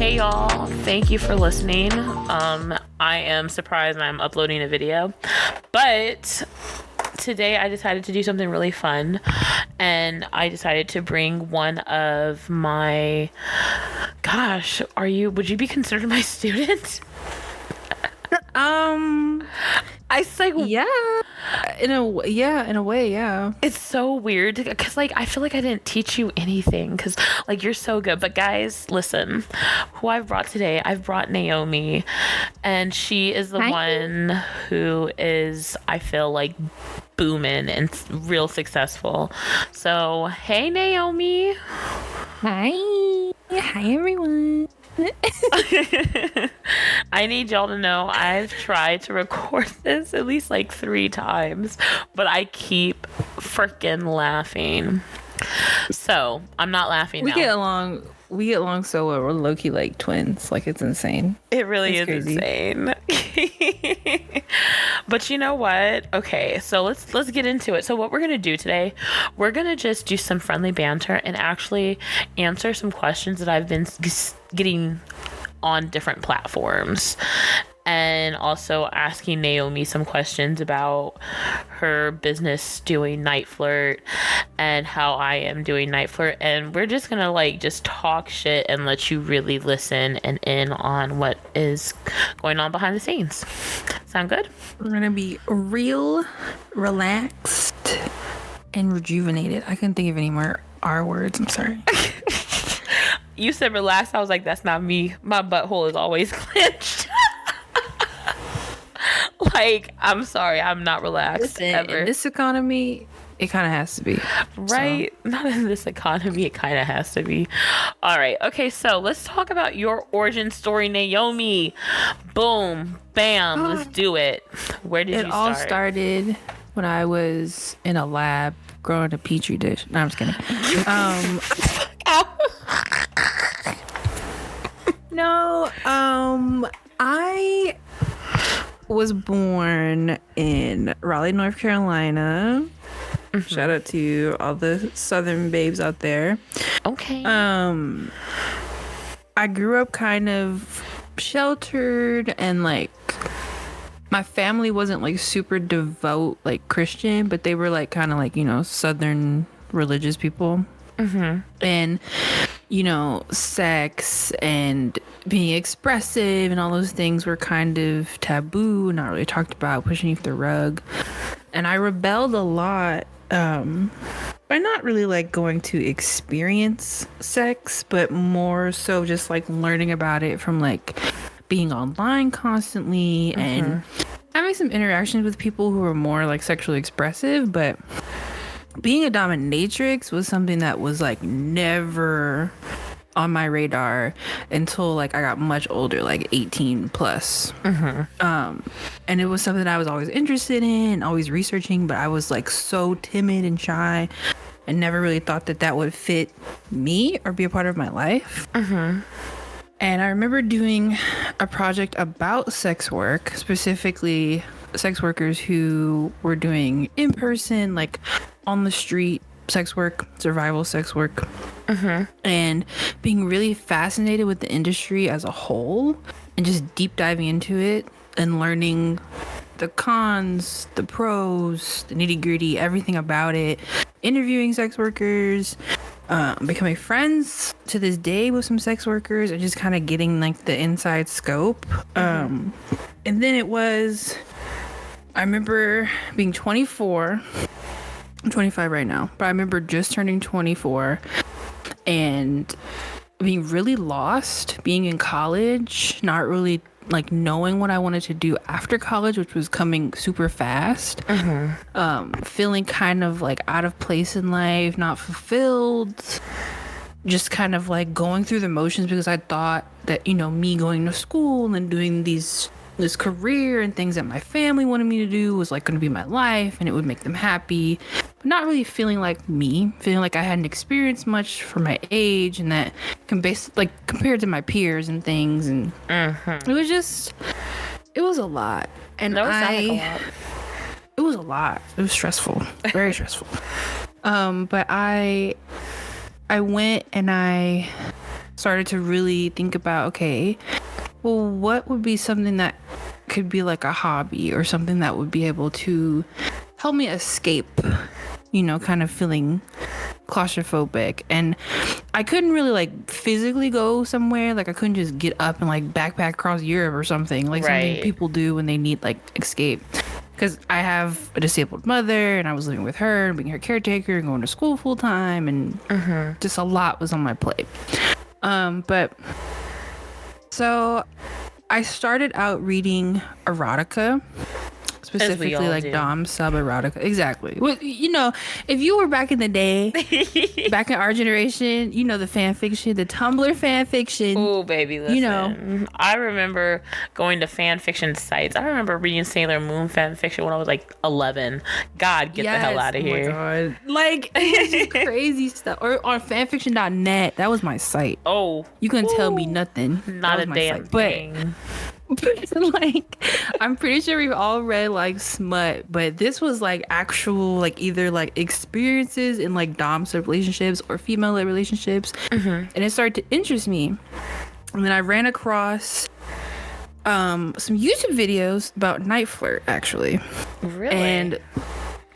Hey y'all, thank you for listening. I am surprised I'm uploading a video, but today I decided to do something really fun, and I decided to bring one of my, would you be considered my student? I like, yeah, in a way, yeah. It's so weird because like I feel like I didn't teach you anything because like you're so good. But guys, listen, who I've brought today, I've brought Naomi, and she is the one who is, I feel like, booming and real successful. So hey Naomi. Hi everyone. I need y'all to know I've tried to record this at least like 3 times, but I keep freaking laughing. So I'm not laughing now. We get along so well. We're low-key like twins. Like, it's insane. It really is crazy. Insane. But you know what? Okay, so let's get into it. So what we're gonna do today, we're gonna just do some friendly banter and actually answer some questions that I've been getting on different platforms, and also asking Naomi some questions about her business doing NiteFlirt and how I am doing NiteFlirt. And we're just gonna like just talk shit and let you really listen and in on what is going on behind the scenes. Sound good? We're gonna be real, relaxed, and rejuvenated. I couldn't think of any more R words. I'm sorry. You said relaxed. I was like, that's not me. My butthole is always clenched. Like, I'm sorry, I'm not relaxed. Listen, ever. In this economy, it kind of has to be. Right? So. Not in this economy, it kind of has to be. All right. Okay, so let's talk about your origin story, Naomi. Boom. Bam. Let's do it. Where did you start? It all started when I was in a lab growing a petri dish. No, I'm just kidding. No, I was born in Raleigh, North Carolina. Mm-hmm. Shout out to all the southern babes out there. Okay. I grew up kind of sheltered, and like my family wasn't like super devout like Christian, but they were like kind of like, you know, southern religious people. Mm-hmm. And you know, sex and being expressive and all those things were kind of taboo, not really talked about, pushing you off the rug. And I rebelled a lot by not really like going to experience sex, but more so just like learning about it from like being online constantly, and having some interactions with people who were more like sexually expressive. But being a dominatrix was something that was like never on my radar until like I got much older, like 18 plus. And it was something I was always interested in, always researching, but I was like so timid and shy and never really thought that that would fit me or be a part of my life. And I remember doing a project about sex work, specifically sex workers who were doing in person, like on the street sex work, survival sex work, and being really fascinated with the industry as a whole and just deep diving into it and learning the cons, the pros, the nitty gritty, everything about it, interviewing sex workers, becoming friends to this day with some sex workers, and just kind of getting like the inside scope. And then it was, I remember being 24. I'm 25 right now, but I remember just turning 24 and being really lost, being in college, not really like knowing what I wanted to do after college, which was coming super fast. Feeling kind of like out of place in life, not fulfilled, just kind of like going through the motions, because I thought that, you know, me going to school and doing this career and things that my family wanted me to do was like going to be my life and it would make them happy, but not really feeling like me, feeling like I hadn't experienced much for my age, and that compared to my peers and things, and it was a lot. And it was a lot. It was stressful, very stressful. But I went and I started to really think about, okay, well, what would be something that could be like a hobby or something that would be able to help me escape, kind of feeling claustrophobic. And I couldn't really like physically go somewhere. Like I couldn't just get up and like backpack across Europe or something, like something people do when they need like escape. Because I have a disabled mother and I was living with her and being her caretaker and going to school full time, and just a lot was on my plate. But so I started out reading erotica, specifically like dom sub erotica. Exactly. Well, if you were back in the day, back in our generation, the fan fiction, the Tumblr fan fiction. Oh, baby, listen. I remember going to fan fiction sites. I remember reading Sailor Moon fan fiction when I was like 11. God, get the hell out of here. My God. Like, it was crazy stuff. Or on fanfiction.net. That was my site. Oh. You couldn't tell me nothing. Not a damn thing. But like, I'm pretty sure we've all read like smut, but this was like actual like either like experiences in like dom sub relationships or female relationships, and it started to interest me. And then I ran across some YouTube videos about NiteFlirt, actually. Really? And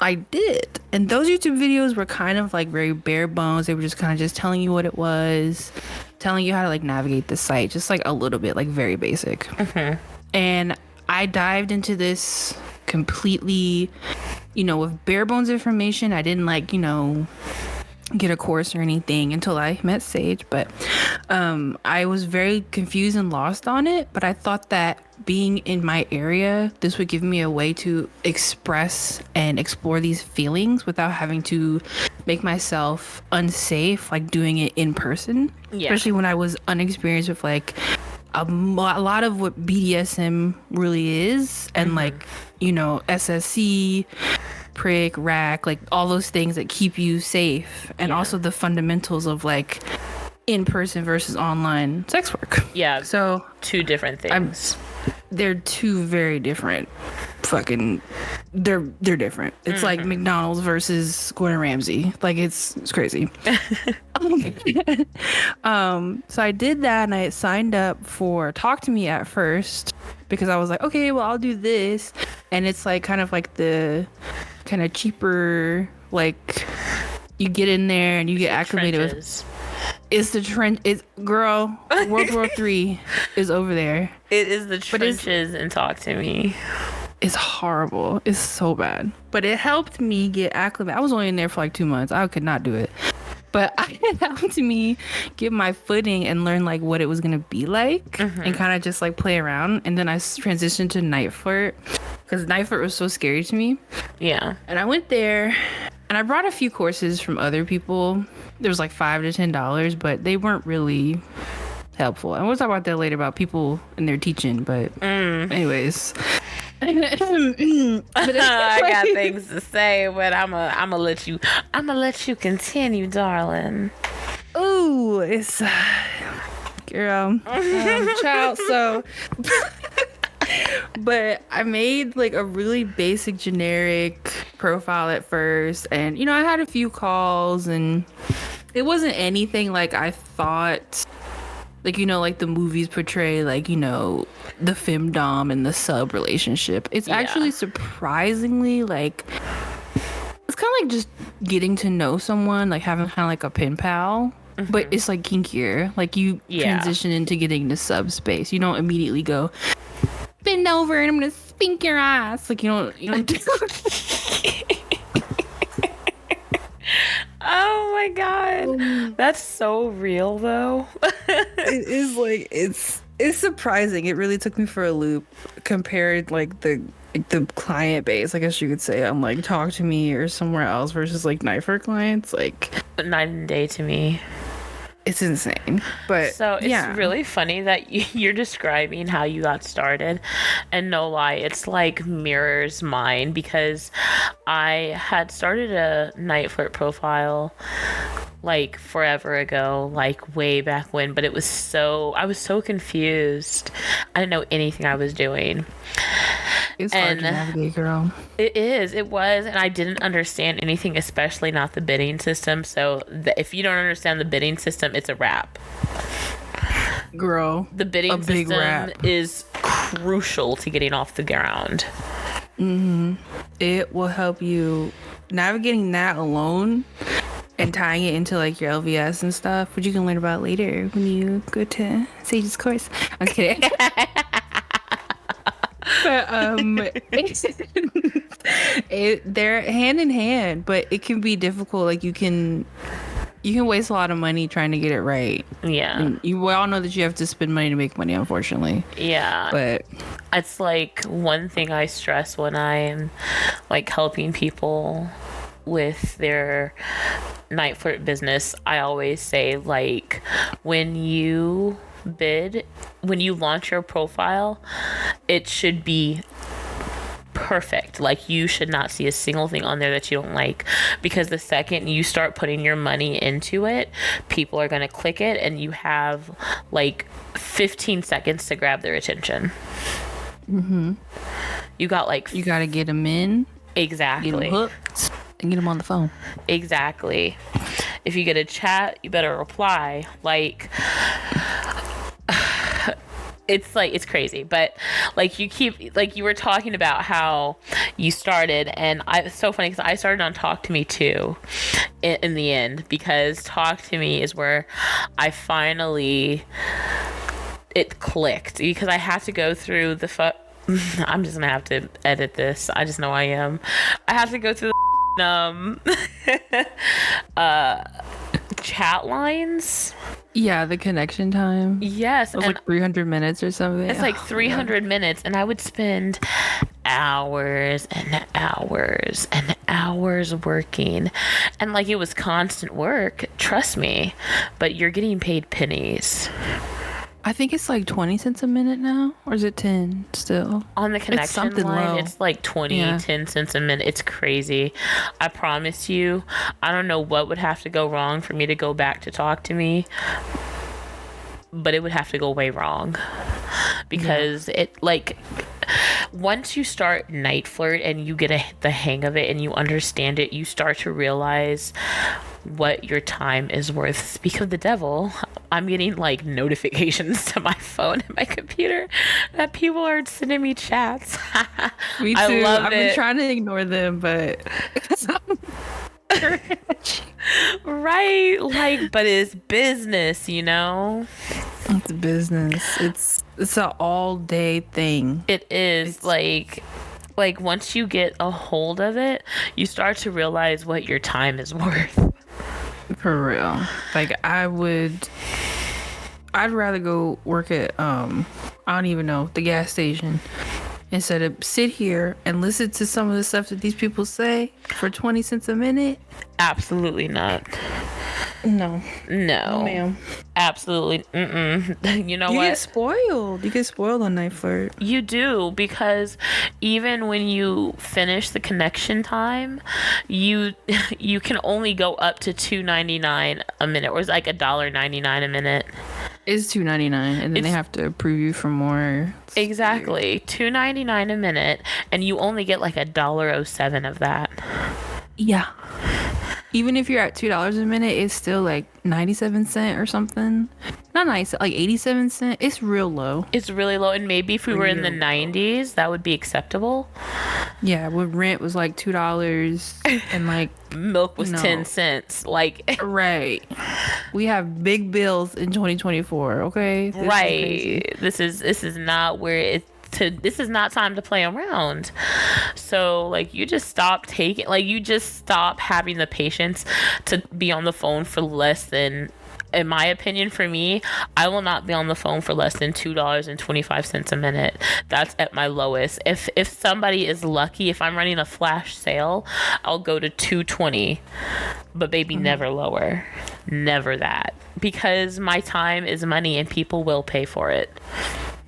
I did. And those YouTube videos were kind of like very bare bones. They were just kind of just telling you what it was, telling you how to like navigate the site, just like a little bit, like very basic. And I dived into this completely, with bare bones information. I didn't like, get a course or anything until I met Sage, but I was very confused and lost on it. But I thought that being in my area, this would give me a way to express and explore these feelings without having to make myself unsafe, like doing it in person. Especially when I was unexperienced with like a lot of what BDSM really is, and like, SSC, prick, rack, like all those things that keep you safe, and also the fundamentals of like in-person versus online sex work. Yeah. So two different things. They're two very different they're different. It's like McDonald's versus Gordon Ramsay. Like it's crazy. So I did that, and I signed up for TalkToMe at first because I was like, okay, well, I'll do this. And it's like kind of like the kind of cheaper, like you get in there and you get acclimated with. It's the trench. It's girl. World War III is over there. It is the trenches, and TalkToMe. It's horrible. It's so bad. But it helped me get acclimated. I was only in there for like 2 months. I could not do it. But it helped me get my footing and learn like what it was gonna be like, and kind of just like play around. And then I transitioned to NiteFlirt because NiteFlirt was so scary to me. Yeah. And I went there, and I brought a few courses from other people. There was like $5 to $10, but they weren't really helpful. And we'll talk about that later about people and their teaching. But anyways. I got things to say, but I'm gonna let you continue, darling. Ooh, it's girl, child. So, but I made like a really basic, generic profile at first, and I had a few calls, and it wasn't anything like I thought. Like, like the movies portray, like, the femdom and the sub relationship. It's actually surprisingly, like, it's kind of like just getting to know someone, like having kind of like a pen pal. But it's like kinkier. Like you transition into getting into sub space. You don't immediately go, bend over and I'm going to spink your ass. Like, you don't do Oh my god, that's so real though. It is like it's surprising. It really took me for a loop compared like the client base, I guess you could say, on like TalkToMe or somewhere else versus like NiteFlirt clients. Like night and day to me. It's insane. But so it's really funny that you're describing how you got started, and no lie, it's like mirrors mine, because I had started a NiteFlirt profile like forever ago, like way back when, but I was so confused. I didn't know anything I was doing. It's hard to navigate, girl. It was, and I didn't understand anything, especially not the bidding system. So if you don't understand the bidding system, it's a wrap. Girl, The bidding a big system wrap. is crucial to getting off the ground. It will help you navigating that alone and tying it into like your LVS and stuff, which you can learn about later when you go to Sage's course. I'm kidding. But they're hand in hand, but it can be difficult. Like you can waste a lot of money trying to get it right. Yeah. And we all know that you have to spend money to make money, unfortunately. Yeah. But It's like one thing I stress when I'm like helping people with their NiteFlirt business. I always say, like, when you launch your profile, it should be perfect. Like, you should not see a single thing on there that you don't like, because the second you start putting your money into it, people are going to click it, and you have like 15 seconds to grab their attention. You got like you got to get them in, exactly get them hooked, and get them on the phone. Exactly. If you get a chat, you better reply. Like, it's crazy. But like, you were talking about how you started, and it's so funny because I started on TalkToMe too in the end, because TalkToMe is where I finally, it clicked, because I had to go through the I'm just gonna have to edit this. I just know I am. I have to go through the chat lines. Yeah, the connection time. Yes, It was and like 300 minutes or something. it's like 300 minutes, and I would spend hours and hours and hours working, and like, it was constant work, trust me, but you're getting paid pennies. I think it's like 20 cents a minute now, or is it 10 still? On the connection something line, low. it's like 10 cents a minute. It's crazy. I promise you, I don't know what would have to go wrong for me to go back to TalkToMe, but it would have to go way wrong, because it, like, once you start NiteFlirt and you get the hang of it and you understand it, you start to realize what your time is worth. Speak of the devil, I'm getting like notifications to my phone and my computer that people are sending me chats. Me too. I love I've it. been trying to ignore them, but Right, like, but it's business, you know. it's business. It's an all day thing. It is like once you get a hold of it, you start to realize what your time is worth. For real. Like I'd rather go work at I don't even know, the gas station, instead of sit here and listen to some of the stuff that these people say for 20 cents a minute. Absolutely not. No, No, absolutely. You know you what? get spoiled. You get spoiled on NiteFlirt. You do, because even when you finish the connection time, you can only go up to $2.99 a minute, or it's like $1.99 a minute. It's $2.99, and then they have to approve you for more. Exactly, $2.99 a minute, and you only get like $1.07 of that. Yeah. Even if you're at $2 a minute, it's still like 97 cents or something. Not nice, like 87 cents. It's real low. It's really low, and maybe if we were in the 90s, that would be acceptable. Yeah, when rent was like $2 and like Milk was 10 cents. Like, right. We have big bills in 2024, okay? This is not where this is not time to play around. So like, you just stop having the patience to be on the phone for less than, in my opinion, for me, I will not be on the phone for less than $2.25 a minute. That's at my lowest. If somebody is lucky, if I'm running a flash sale, I'll go to $2.20, but baby, never lower. Never that. Because my time is money, and people will pay for it.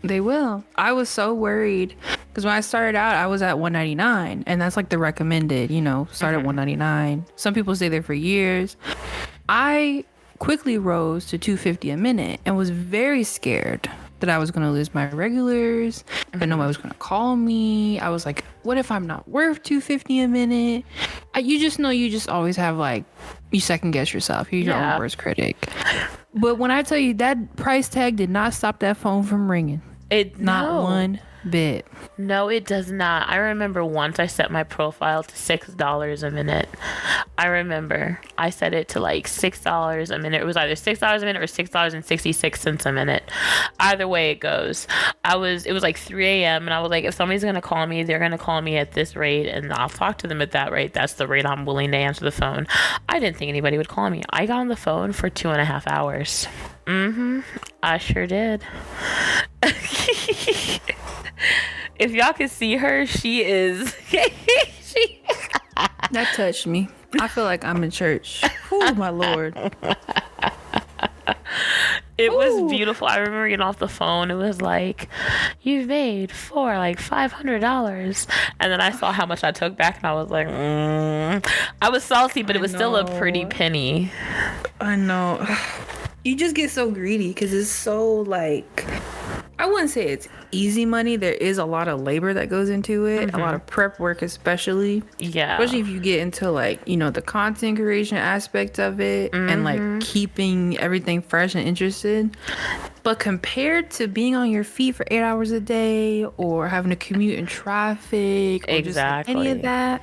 They will. I was so worried because when I started out, I was at $1.99, and that's like the recommended, start at $1.99. Some people stay there for years. I quickly rose to $2.50 a minute and was very scared that I was going to lose my regulars, that nobody was going to call me. I was like, what if I'm not worth $2.50 a minute? You just know, you just always have like, you second guess yourself. You're your own worst critic. But when I tell you that price tag did not stop that phone from ringing. Not one bit. No, it does not. I remember once I set my profile to $6 a minute. I remember I set it to like $6 a minute. It was either $6 a minute or $6.66 a minute. Either way it goes. It was like 3 a.m. and I was like, if somebody's gonna call me, they're gonna call me at this rate and I'll talk to them at that rate. That's the rate I'm willing to answer the phone. I didn't think anybody would call me. I got on the phone for 2.5 hours. I sure did. If y'all can see her, she is That touched me. I feel like I'm in church. Oh my Lord. It was beautiful. I remember getting off the phone. It was like, you've made for like $500. And then I saw how much I took back and I was like, I was salty, but it was still a pretty penny. I know. You just get so greedy because it's so like, I wouldn't say it's easy money. There is a lot of labor that goes into it, a lot of prep work especially. Yeah. Especially if you get into like, you know, the content creation aspect of it and like keeping everything fresh and interested. But compared to being on your feet for 8 hours a day or having to commute in traffic or just like any of that,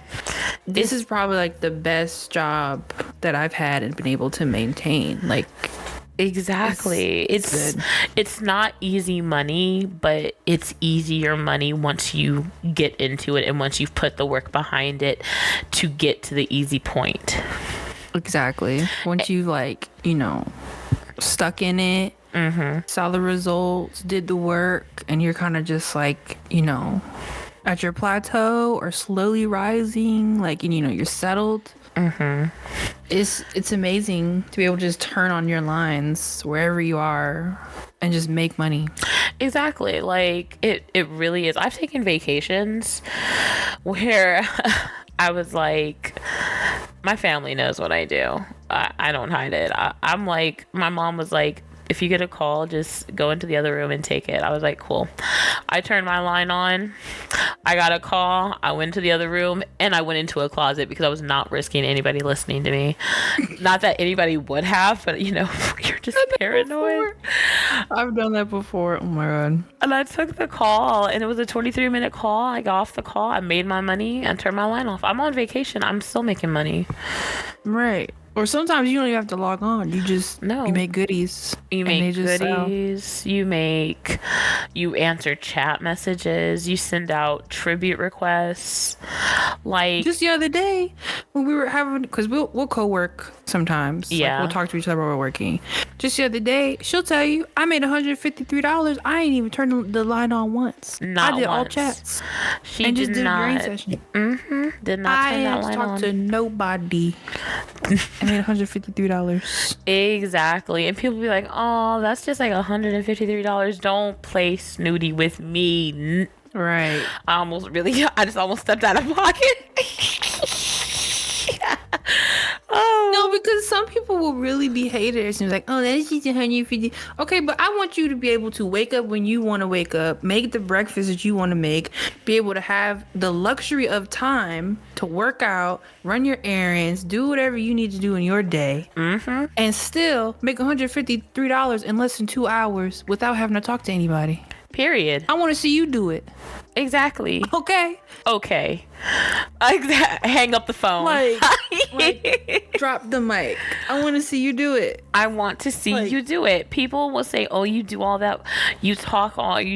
this is probably like the best job that I've had and been able to maintain. Like, exactly. It's not easy money, but it's easier money once you get into it and once you've put the work behind it to get to the easy point. Exactly. Once you like, you know, stuck in it, saw the results, did the work, and you're kind of just like, you know, at your plateau or slowly rising, like, you know, you're settled. It's amazing to be able to just turn on your lines wherever you are and just make money. Exactly. Like it really is. I've taken vacations where I was like, my family knows what I do. I don't hide it. I'm like, my mom was like, if you get a call, just go into the other room and take it. I was like, cool. I turned my line on. I got a call. I went to the other room and I went into a closet because I was not risking anybody listening to me. Not that anybody would have, but you know, you're just paranoid. I've done that before. Oh my God. And I took the call and it was a 23-minute call. I got off the call. I made my money and turned my line off. I'm on vacation. I'm still making money. Right. Or sometimes you don't even have to log on. You just you make goodies. You make goodies. You answer chat messages. You send out tribute requests. Like just the other day when we were having, because we'll co-work sometimes. Yeah. Like we'll talk to each other while we're working. Just the other day, she'll tell you, I made $153. I ain't even turned the line on once. Not I did once. all chats. She and did just did not. a brain session. Did not turn that line on. I didn't talk to nobody. I made $153. Exactly. And people be like, oh, that's just like $153. Don't play snooty with me. Right. I just almost stepped out of pocket. Oh. No, because some people will really be haters and like, oh, that's just 150. Okay, but I want you to be able to wake up when you want to wake up, make the breakfast that you want to make, be able to have the luxury of time to work out, run your errands, do whatever you need to do in your day, and still make $153 in less than 2 hours without having to talk to anybody. Period. I want to see you do it. Exactly. Okay. Hang up the phone. Like drop the mic. I want to see you do it. I want to see you do it. People will say, oh, you do all that. You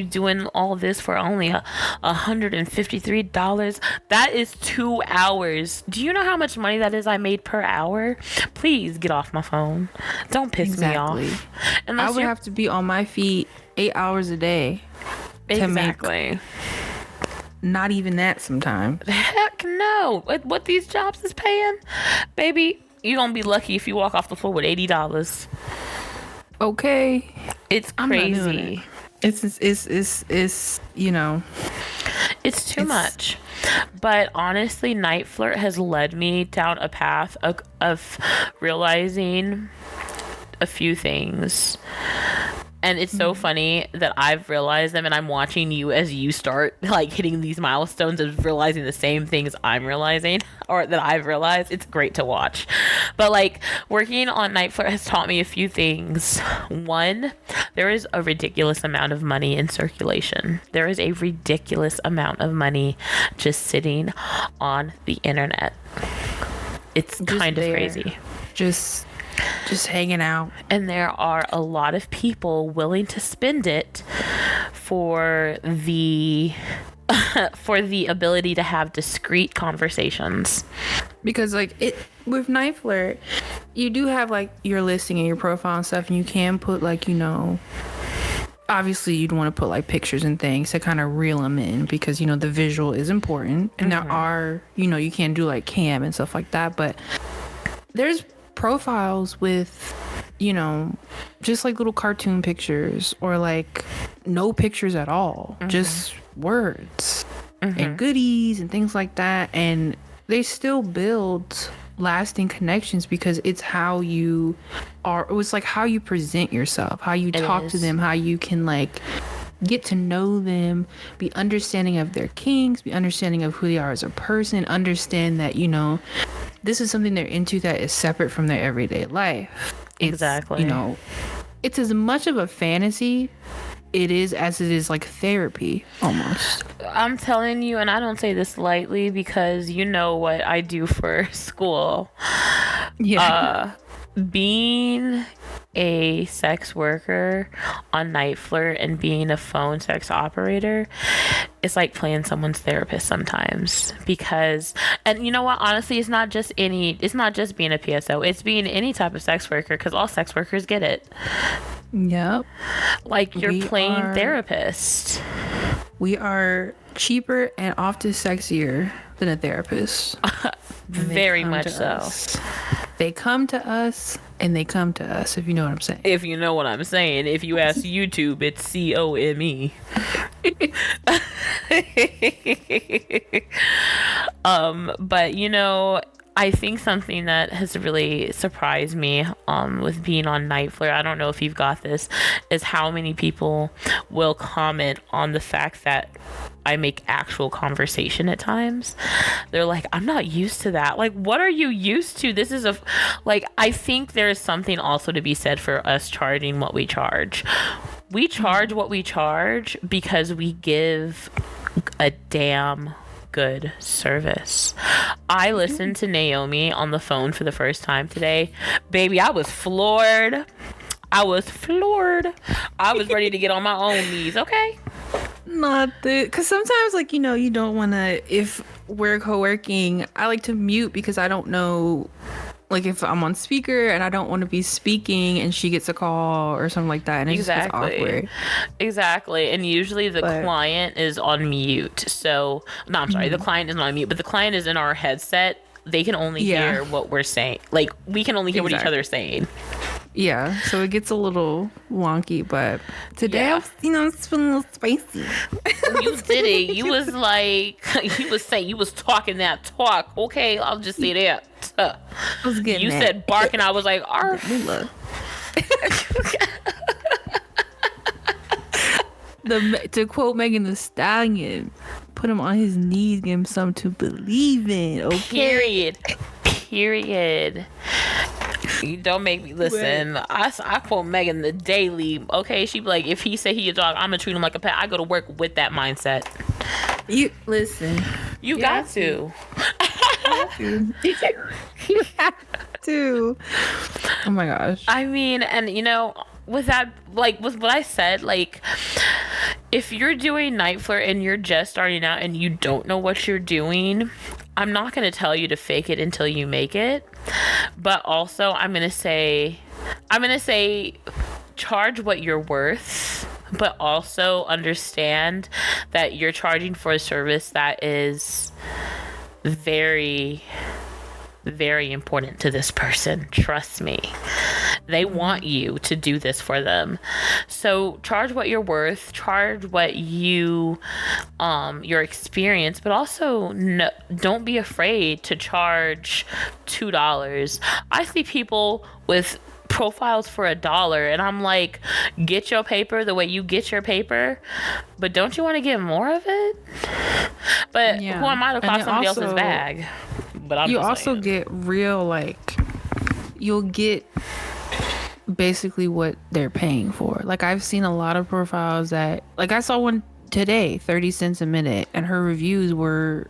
doing all this for only $153. That is 2 hours. Do you know how much money that is I made per hour? Please get off my phone. Don't piss me off. I would have to be on my feet 8 hours a day. Exactly. Not even that sometimes. Heck no. What these jobs is paying, baby, you're gonna be lucky if you walk off the floor with $80. Okay. It's crazy. It's you know, it's too much. But honestly, NiteFlirt has led me down a path of realizing a few things. And it's so funny that I've realized them, and I'm watching you as you start like hitting these milestones of realizing the same things I'm realizing or that I've realized. It's great to watch. But like working on NiteFlirt has taught me a few things. One, there is a ridiculous amount of money in circulation. There is a ridiculous amount of money just sitting on the internet. It's Just kind of there. crazy. Just hanging out. And there are a lot of people willing to spend it for the for the ability to have discreet conversations. Because like it with NiteFlirt, you do have like your listing and your profile and stuff, and you can put like, you know, obviously you'd want to put like pictures and things to kind of reel them in, because you know the visual is important, and there are, you know, you can do like cam and stuff like that, but there's profiles with, you know, just like little cartoon pictures or like no pictures at all, just words and goodies and things like that, and they still build lasting connections because it's how you are. It was like how you present yourself, how you talk to them, how you can like get to know them, be understanding of their kinks, be understanding of who they are as a person, understand that, you know, this is something they're into that is separate from their everyday life. Exactly. You know, it's as much of a fantasy it is as it is like therapy almost. I'm telling you, and I don't say this lightly because you know what I do for school. Yeah. Being a sex worker on NiteFlirt and being a phone sex operator, it's like playing someone's therapist sometimes. Because, and you know what, honestly, it's not just being a PSO, it's being any type of sex worker, because all sex workers get it. Yep. Like you're playing therapist. We are cheaper and often sexier than a therapist. Very much so. Us. They come to us and they come to us, if you know what I'm saying. If you know what I'm saying. If you ask YouTube, it's COME. But you know, I think something that has really surprised me with being on NiteFlirt, I don't know if you've got this, is how many people will comment on the fact that I make actual conversation at times. They're like, I'm not used to that. Like, what are you used to? This is I think there is something also to be said for us charging what we charge. We charge what we charge because we give a damn good service. I listened to Naomi on the phone for the first time today. Baby, I was floored. I was ready to get on my own knees, okay? Not the, because sometimes, like, you know, you don't want to, if we're co-working, I like to mute because I don't know, like, if I'm on speaker and I don't want to be speaking and she gets a call or something like that, and it just gets awkward. Exactly. And usually the client is on mute. So, no, I'm sorry, the client is not on mute, but the client is in our headset. They can only hear what we're saying. Like, we can only hear what each other's saying. Yeah, so it gets a little wonky, but today I was, you know, it's feeling a little spicy. You did it. You was like, you was talking that talk. Okay, I'll just say that. I was getting you that. said bark, and I was like, arf. To quote Megan Thee Stallion, put him on his knees, give him something to believe in. Okay. Period. You don't make me listen. I quote Megan the daily. Okay, she be like, if he say he a dog, I'm gonna treat him like a pet. I go to work with that mindset. You listen. You got to. You have to. Oh my gosh. I mean, and you know, with that, like with what I said, like if you're doing NiteFlirt and you're just starting out and you don't know what you're doing, I'm not going to tell you to fake it until you make it. But also I'm going to say charge what you're worth, but also understand that you're charging for a service that is very, very important to this person. Trust me. They want you to do this for them. So charge what you're worth, charge what you your experience, but also don't be afraid to charge $2. I see people with profiles for $1, and I'm like, get your paper the way you get your paper, but don't you want to get more of it? But Yeah. who am I to pop And somebody else's also, bag? But I'm you just also saying. get real, like, you'll get basically what they're paying for. Like, I've seen a lot of profiles that, like, I saw one today, 30 cents a minute, and her reviews were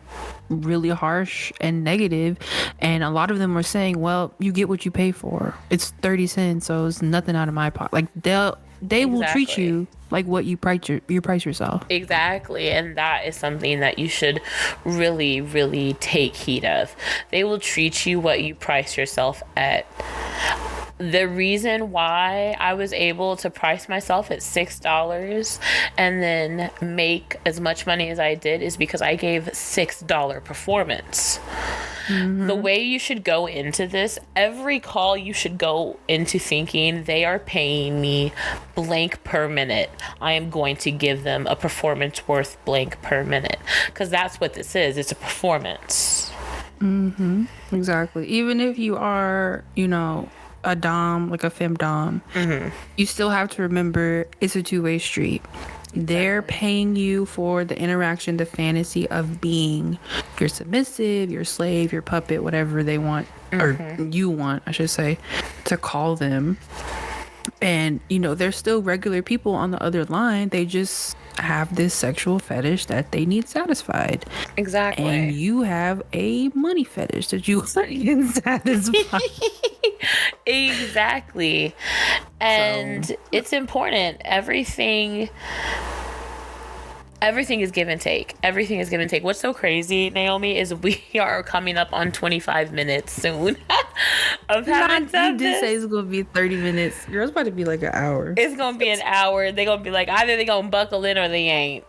really harsh and negative, and a lot of them were saying, well, you get what you pay for. It's 30 cents, so it's nothing out of my pocket. Like, they will treat Exactly. you like what you price yourself. Exactly, and that is something that you should really, really take heed of. They will treat you what you price yourself at. The reason why I was able to price myself at $6 and then make as much money as I did is because I gave $6 performance. The way you should go into this, every call you should go into thinking they are paying me blank per minute. I am going to give them a performance worth blank per minute, because that's what this is. It's a performance. Exactly. Even if you are, a dom, like a femdom, you still have to remember it's a two-way street. They're paying you for the interaction, the fantasy of being your submissive, your slave, your puppet, whatever they want, or you want, I should say, to call them. And, they're still regular people on the other line. They just have this sexual fetish that they need satisfied. Exactly. And you have a money fetish that you want to get satisfied. Exactly. And So- it's important. Everything is give and take. Everything is give and take. What's so crazy, Naomi, is we are coming up on 25 minutes soon of having done You did this. say it's going to be 30 minutes. Girl, it's about to be like an hour. It's gonna be an hour. They're gonna be like, either they gonna buckle in or they ain't.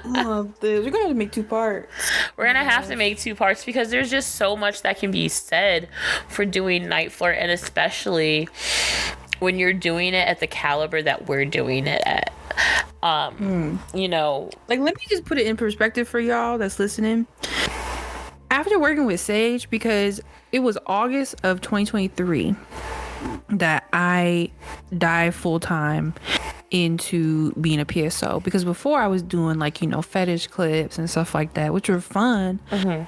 Oh, dude, we're going to have to make 2 parts. We're gonna have to make 2 parts because there's just so much that can be said for doing NiteFlirt, and especially when you're doing it at the caliber that we're doing it at. Like, let me just put it in perspective for y'all that's listening. After working with Sage, because it was August of 2023 that I dived full time into being a PSO, because before I was doing like, fetish clips and stuff like that, which were fun,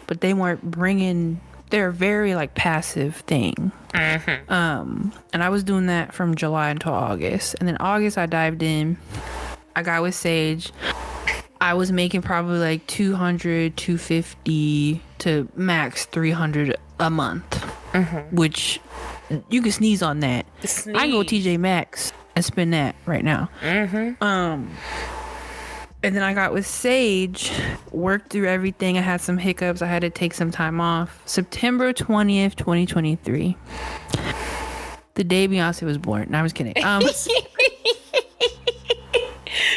but they weren't bringing, they're a very like passive thing. And I was doing that from July until August, and then August I dived in. I got with Sage. I was making probably like 200, 250 to max 300 a month, which you can sneeze on that. Sneeze. I can go TJ Maxx and spend that right now. And then I got with Sage, worked through everything. I had some hiccups. I had to take some time off. September 20th, 2023. The day Beyonce was born. No, I was kidding.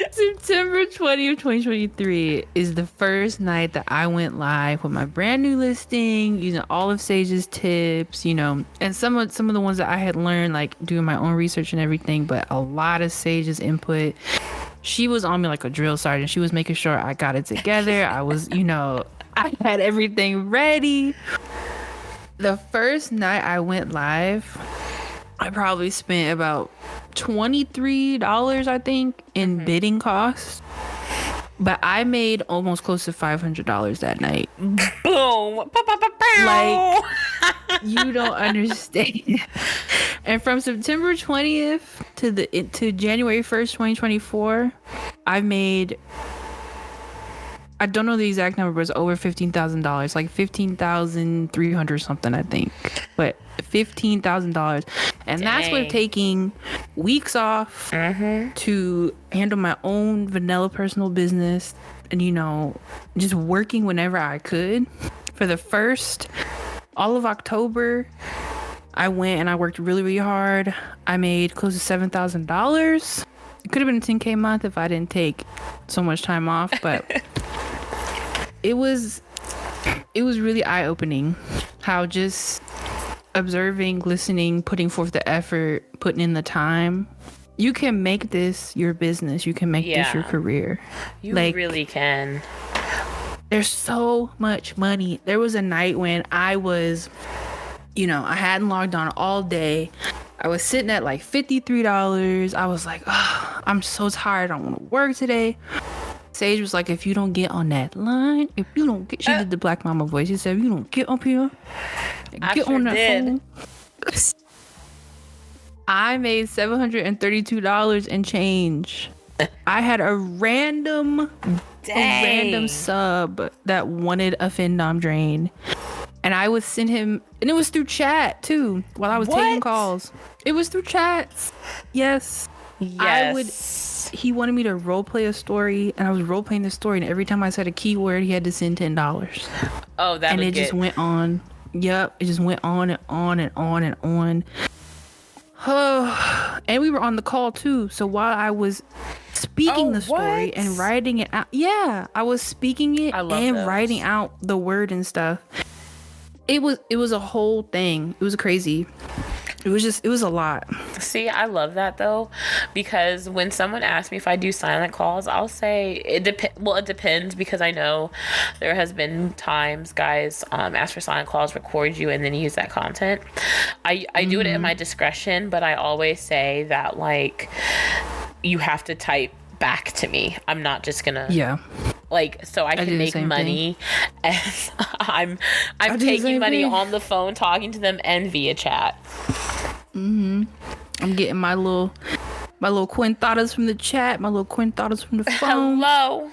September 20th, 2023 is the first night that I went live with my brand new listing, using all of Sage's tips, and some of the ones that I had learned, like doing my own research and everything, but a lot of Sage's input. She was on me like a drill sergeant. She was making sure I got it together. I was, I had everything ready. The first night I went live, I probably spent about $23, I think, in bidding costs. But I made almost close to $500 that night. Boom. Like, you don't understand. And from September 20th to January 1st, 2024, I've made, I don't know the exact number, but it's over $15,000, like $15,300 something, I think. But $15,000, and that's with taking weeks off to handle my own vanilla personal business, and just working whenever I could. For the first all of October, I went and I worked really, really hard. I made close to $7,000. It could have been a 10K month if I didn't take so much time off, but it was really eye-opening how just observing, listening, putting forth the effort, putting in the time, you can make this your business. You can make this your career. You really can. There's so much money. There was a night when I was, I hadn't logged on all day. I was sitting at like $53. I was like, oh, I'm so tired. I don't want to work today. Sage was like, if you don't get on that line, if you don't get, she did the Black Mama voice. She said, if you don't get up here, get on that phone. I made $732 and change. I had a random sub that wanted a Findom drain. And I would send him, and it was through chat too, while I was taking calls. It was through chats. Yes. He wanted me to role play a story, and I was role playing the story, and every time I said a keyword, he had to send $10. Oh, that. And it just went on. Yep, it just went on and on and on and on. Oh, and we were on the call too. So while I was speaking the story and writing it out, I was speaking it and writing out the word and stuff. It was a whole thing. It was crazy. It was a lot. See, I love that though, because when someone asks me if I do silent calls, I'll say it depends, because I know there has been times guys ask for silent calls, record you, and then use that content. I do it at my discretion, but I always say that like you have to type back to me. I'm not just gonna like, so I can make money as I'm taking money on the phone, talking to them, and via chat. I'm getting my little quintadas from the chat, my little quintadas from the phone. Hello.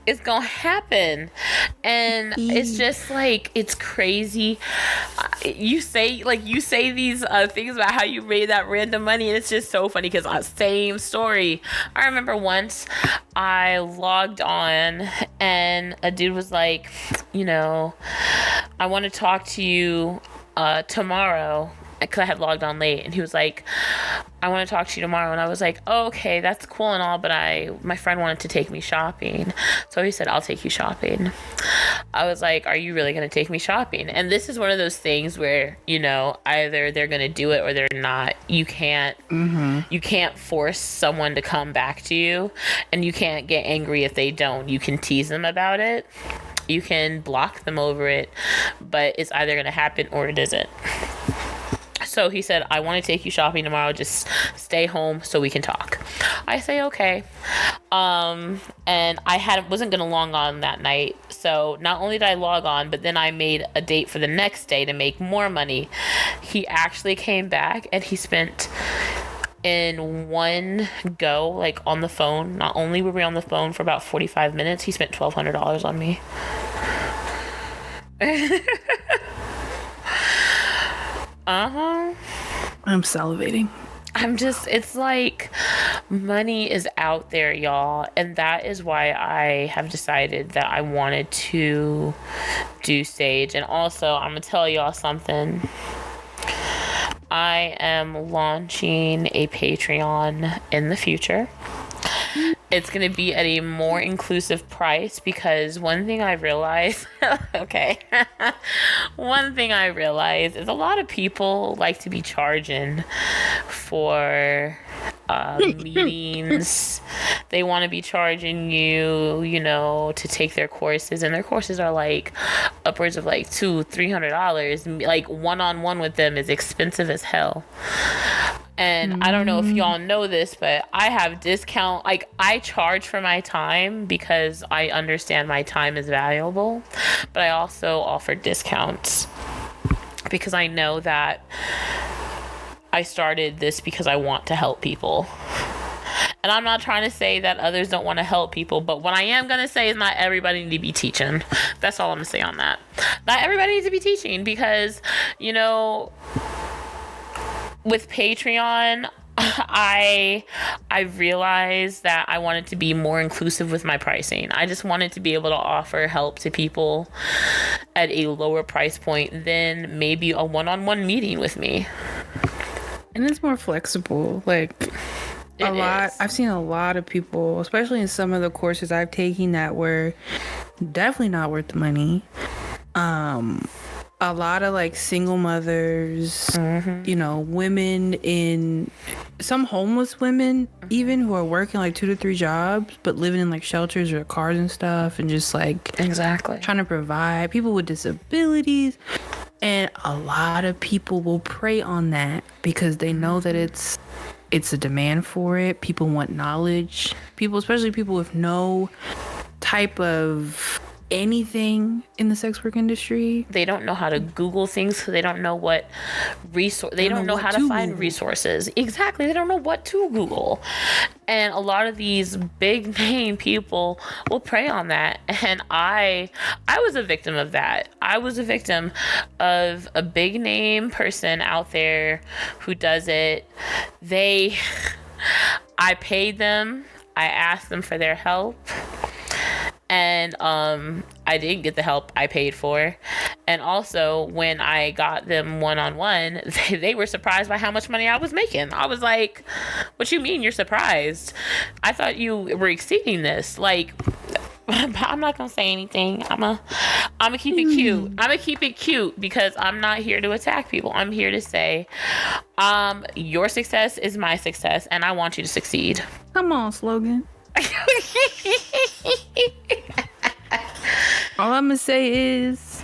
It's gonna happen. And it's just like, it's crazy. You say these things about how you made that random money, and it's just so funny because same story. I remember once I logged on and a dude was like, I want to talk to you tomorrow, because I had logged on late, and he was like, I want to talk to you tomorrow. And I was like, oh, okay, that's cool and all, but my friend wanted to take me shopping. So he said, I'll take you shopping. I was like, are you really going to take me shopping? And this is one of those things where, either they're going to do it or they're not. You can't force someone to come back to you, and you can't get angry if they don't. You can tease them about it. You can block them over it, but it's either going to happen or it isn't. So he said, I want to take you shopping tomorrow. Just stay home so we can talk. I say, okay. And I wasn't going to log on that night. So not only did I log on, but then I made a date for the next day to make more money. He actually came back, and he spent in one go, like on the phone. Not only were we on the phone for about 45 minutes, he spent $1,200 on me. I'm salivating. It's like money is out there, y'all. And that is why I have decided that I wanted to do Sage. And also, I'm going to tell y'all something. I am launching a Patreon in the future. It's going to be at a more inclusive price, because one thing I realized, one thing I realized is a lot of people like to be charging for meetings. They want to be charging you, to take their courses, and their courses are like upwards of like $200-$300. Like one-on-one with them is expensive as hell. And I don't know if y'all know this, but I have discount. Like, I charge for my time because I understand my time is valuable, but I also offer discounts because I know that I started this because I want to help people. And I'm not trying to say that others don't want to help people, but what I am going to say is not everybody needs to be teaching. That's all I'm going to say on that. Not everybody needs to be teaching, because, with Patreon, I realized that I wanted to be more inclusive with my pricing. I just wanted to be able to offer help to people at a lower price point than maybe a one-on-one meeting with me. And it's more flexible. Like, I've seen a lot of people, especially in some of the courses I've taken, that were definitely not worth the money. A lot of like single mothers, women, in some homeless women, even, who are working like 2 to 3 jobs but living in like shelters or cars and stuff, and just like exactly trying to provide. People with disabilities. And a lot of people will prey on that because they know that it's a demand for it. People want knowledge. People, especially people with no type of anything in the sex work industry. They don't know how to Google things, so they don't know what resource. They don't know how to find resources. Exactly, they don't know what to Google, and a lot of these big name people will prey on that. And I was a victim of that. I was a victim of a big name person out there who does it. I paid them. I asked them for their help. And I didn't get the help I paid for. And also, when I got them one-on-one, they were surprised by how much money I was making. I was like, what you mean you're surprised? I thought you were exceeding this. Like, I'm not gonna say anything. I'm gonna keep it cute. I'm gonna keep it cute because I'm not here to attack people. I'm here to say, your success is my success, and I want you to succeed. Come on, slogan. All I'm gonna say is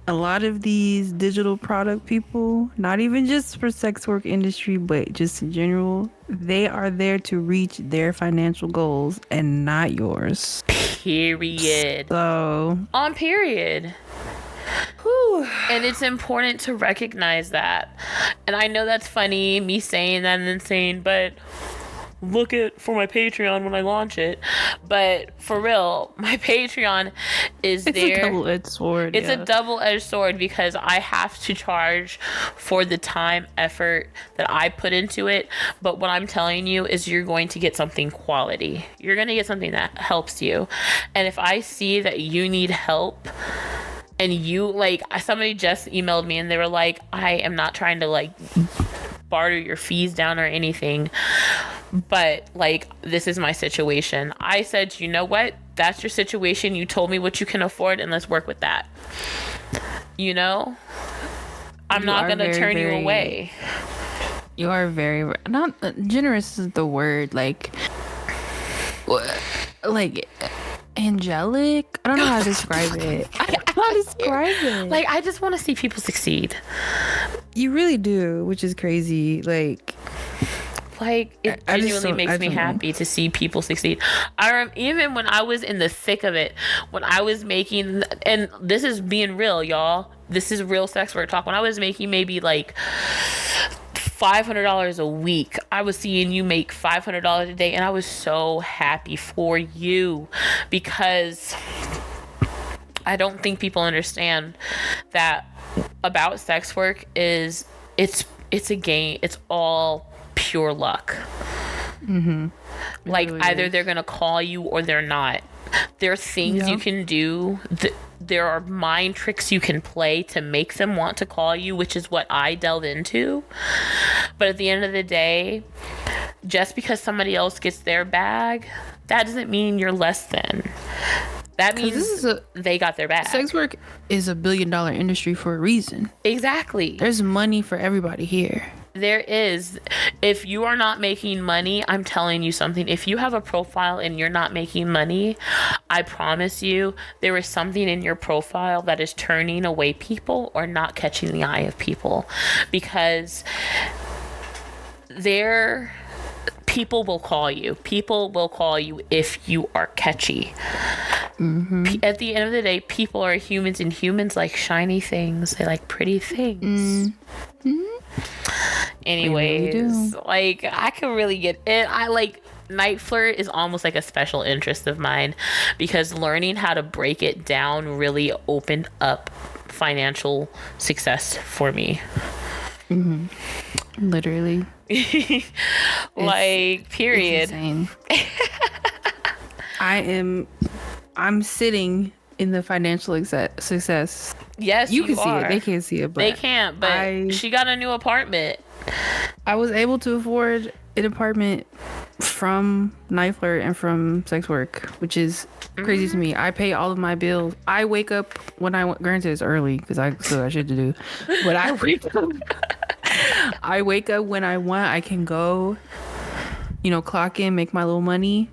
a lot of these digital product people, not even just for sex work industry, but just in general, they are there to reach their financial goals and not yours. Period. So on period. Whew. And it's important to recognize that. And I know that's funny, me saying that and then saying, but look at for my Patreon when I launch it. But for real, my Patreon is it's there. It's a double-edged sword. It's a double-edged sword because I have to charge for the time, effort that I put into it. But what I'm telling you is you're going to get something quality. You're going to get something that helps you. And if I see that you need help, and you, like, somebody just emailed me and they were like, I am not trying to, like, barter your fees down or anything, but, like, this is my situation. I said, you know what? That's your situation. You told me what you can afford, and let's work with that. You know? I'm not going to turn you away. You are very, not generous is the word, like angelic. I don't know how to describe it. I don't know how to describe it. Like, I just want to see people succeed. You really do, which is crazy. Like it genuinely makes me happy to see people succeed. Even when I was in the thick of it, when I was making, and this is being real, y'all. This is real sex work talk. When I was making maybe like $500 a week, I was seeing you make $500 a day, and I was so happy for you, because I don't think people understand that about sex work is it's a game. It's all pure luck. Mm-hmm. Like, really either they're gonna call you or they're not. There are things you can do. There are mind tricks you can play to make them want to call you, which is what I delve into. But at the end of the day, just because somebody else gets their bag, that doesn't mean you're less than. That means they got their bag. Sex work is $1 billion industry for a reason. Exactly. There's money for everybody here. There is. If you are not making money, I'm telling you something. If you have a profile and you're not making money, I promise you there is something in your profile that is turning away people or not catching the eye of people, because people will call you. People will call you if you are catchy. Mm-hmm. At the end of the day, people are humans, and humans like shiny things. They like pretty things. Mm-hmm. Anyways, really, like, I can really get it. I like NiteFlirt is almost like a special interest of mine, because learning how to break it down really opened up financial success for me. Mm-hmm. Literally. Like, period. I'm sitting in the financial success. Yes, you can see it. They can't see it, but they can't. But she got a new apartment. I was able to afford an apartment from NiteFlirt and from sex work, which is crazy to me. I pay all of my bills. I wake up when I want. Granted, it's early because I still got shit to do, but I wake up. I wake up when I want. I can go, clock in, make my little money,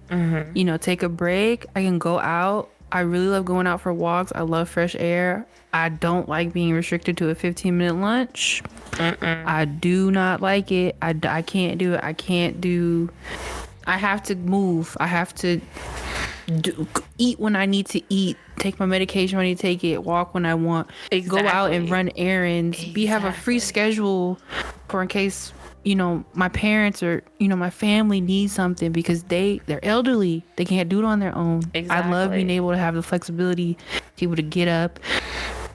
take a break. I can go out I really love going out for walks. I love fresh air. I don't like being restricted to a 15-minute lunch. I do not like it. I can't do it. I have to move. I have to eat when I need to eat, take my medication when I need to take it, walk when I want, go out and run errands, have a free schedule for in case, my parents or, my family needs something, because they're elderly. They can't do it on their own. I love being able to have the flexibility to be able to get up.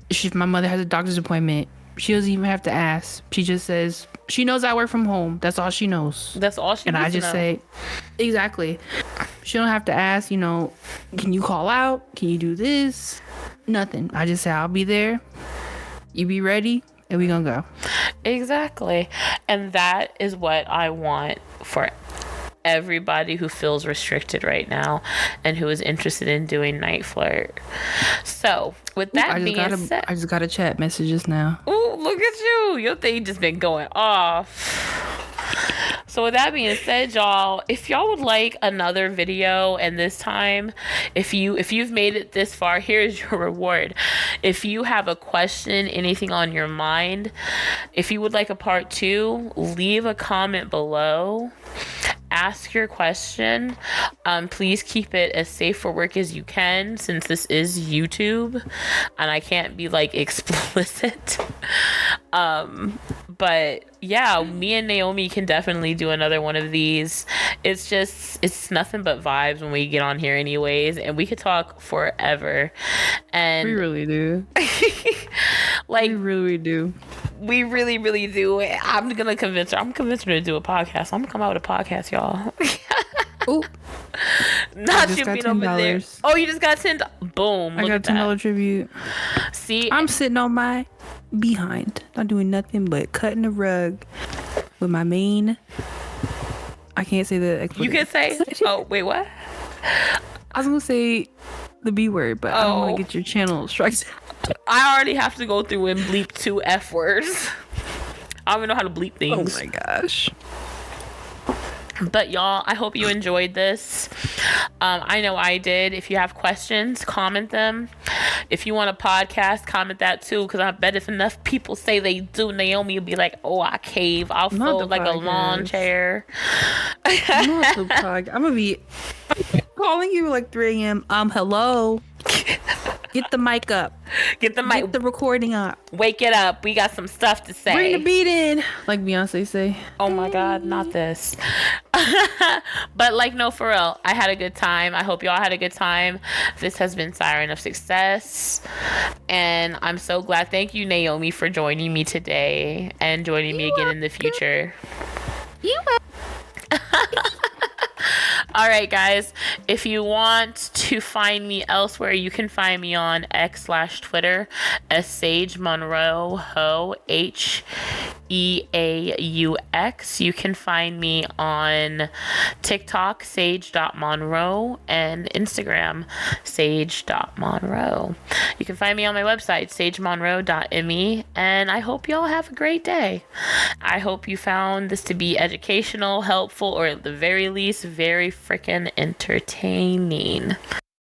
If my mother has a doctor's appointment, she doesn't even have to ask. She just says, she knows I work from home. That's all she knows. That's all she knows. And I just say, exactly. She don't have to ask, can you call out? Can you do this? Nothing. I just say, I'll be there. You be ready, and we gonna go. Exactly. And that is what I want for everybody who feels restricted right now and who is interested in doing NiteFlirt. So with that being said, I just got a chat message just now. Ooh, look at you. Your thing just been going off. So with that being said, y'all, if y'all would like another video, and this time, if you've made it this far, here's your reward. If you have a question, anything on your mind, if you would like a part 2, leave a comment below. Ask your question. Please keep it as safe for work as you can, since this is YouTube and I can't be like explicit. But yeah, me and Naomi can definitely do another one of these. It's nothing but vibes when we get on here anyways, and we could talk forever. And we really do. Like, we really do. We really, really do. I'm convinced her to do a podcast. I'm gonna come out with a podcast, y'all. Ooh. Not you being over there. Oh, you just got $10. Boom. I got $10 tribute. See, I'm sitting on my behind, not doing nothing but cutting the rug with my main. I can't say the explanation. You can say. Oh, wait, what? I was gonna say the B word, but I don't want to get your channel strikes. I already have to go through and bleep 2 F words. I don't even know how to bleep things. Oh my gosh. But y'all, I hope you enjoyed this. I know I did. If you have questions, comment them. If you want a podcast, comment that too, because I bet if enough people say they do, Naomi will be like, oh, I cave. I'll fold like a lawn chair. Not the podcast. I'm going to be calling you like 3 a.m. Hello. Get the mic up. Get the mic. Get the recording up. Wake it up. We got some stuff to say. Bring the beat in. Like Beyonce say. Oh my God, not this. But like, no, for real. I had a good time. I hope y'all had a good time. This has been Siren of Success. And I'm so glad. Thank you, Naomi, for joining me today and joining me again in the future. All right, guys, if you want to find me elsewhere, you can find me on X/Twitter as Sage Monroe Ho, HEAUX. You can find me on TikTok, sage.monroe, and Instagram, sage.monroe. You can find me on my website, sagemonroe.me, and I hope y'all have a great day. I hope you found this to be educational, helpful, or at the very least, very freaking entertaining.